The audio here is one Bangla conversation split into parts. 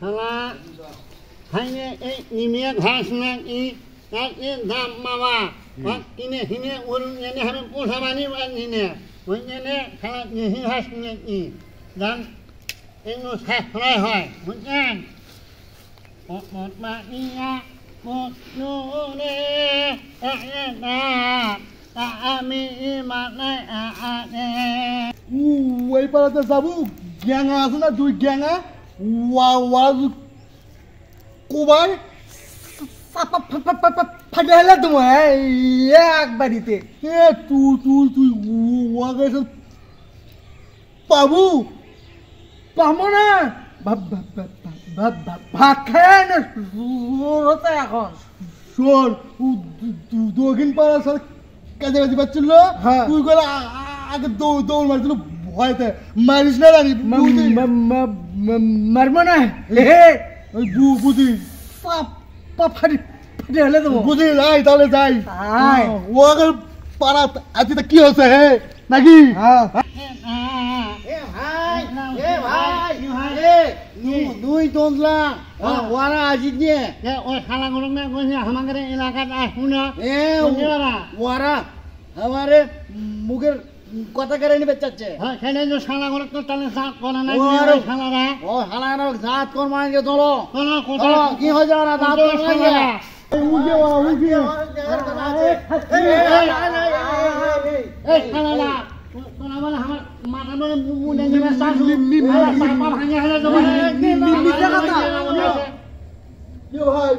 শালা হাইনে এই নিমিয়া ঘাস না ই তার এ দাম মামা কিনে হিনে ওর এনে আমি পোষা বানি নিনে ওই এনে শালা নিহি ঘাস নিয়ে ই দাম এগুলো ফ্রাই হয় বুঝছেন মা ইয়া মনে আমি মানে ওই পাড়াতে যাবো গ্যাঙা আছে না দুই গ্যাঙা কোবাই ফাটে হলে তোমার এক বাড়িতে তুই পাবো পাবো না ভাত খায় না এখন শোন দক্ষিণ পাড়া স্যার কাজে কাজে পাচ্ছিল তুই করে আগে দৌড় মারছিল ভয়তে মারিস না রানি মারবো না ওই বুঝি ফাটি ফাটি হলে তো বুঝি যাই তাহলে যাই ও আগে পাড়া আজকে কি হচ্ছে হে নাকি দুই তোলা ওরা আজিত দিয়ে ওই খালা গরম না কইছে আমাদের এলাকাত আসুন ওরা আমারে মুখের কথা করে নিবে চাচ্ছে হ্যাঁ সেটা তো শালা গরম তো তাহলে জাত করে না শালারা ও শালারা জাত কর মানে চলো কথা কি হয়ে যাওয়া না জাত শালারা এই শালারা তোরা বলে আমার মাথা মনে মুন্ডে নিবে সাসু পাপা ভাঙে হলে তো মিছা কথা ভাই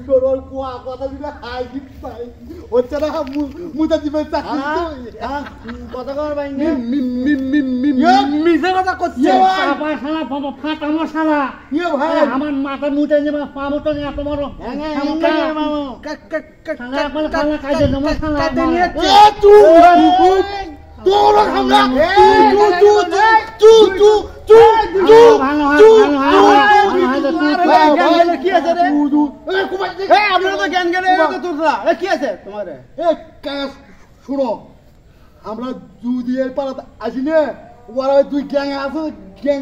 সরল কুয়া কথা দিলে হাই দিক পাই হচ্ছে না মুদা দিবে কথা কর ভাই মিছা কথা করছে পাপা শালা পাপা ফাটা মশালা ভাই আমার মাথা মুটে নিবে পাবো তো এত বড় শালা কাজে জমা শালা তোর আমরা কি আছে রে আপনারা তো জ্ঞান জ্ঞানে কি আছে তোমার শুনো আমরা দুই পাড়াতে আসি না ওরা দুই গ্যাং আছে গ্যাং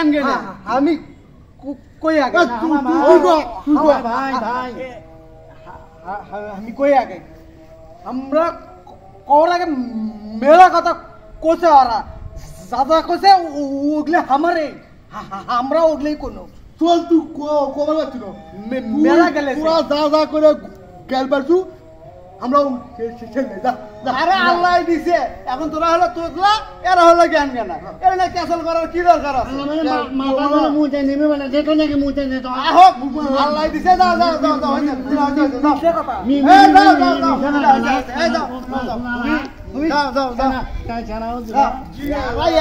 গ্যাং আমি কই আগে ভাই ভাই আমি কই আগে আমরা কর আগে মেলা কথা কোসে ওরা দাদা কোসে ওগলে আমারে আমরা ওগলেই কোনো চল তুই কবার যাচ্ছি মেলা গেলে পুরা যা করে গেল পারছু আমরা আরে আল্লাহ দিছে এখন তোরা হলো তোতলা এরা হলো জ্ঞান জ্ঞানা এর না ক্যাসেল করার কি দরকার আছে মাথা মানে মুতে নেবে মানে যেত নাকি মুতে যেত হোক আল্লাহ দিছে যাও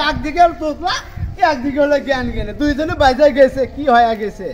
একদিকে তোতলা একদিকে হলো জ্ঞান জ্ঞানে দুইজনে বাইরে গেছে কি হয়ে গেছে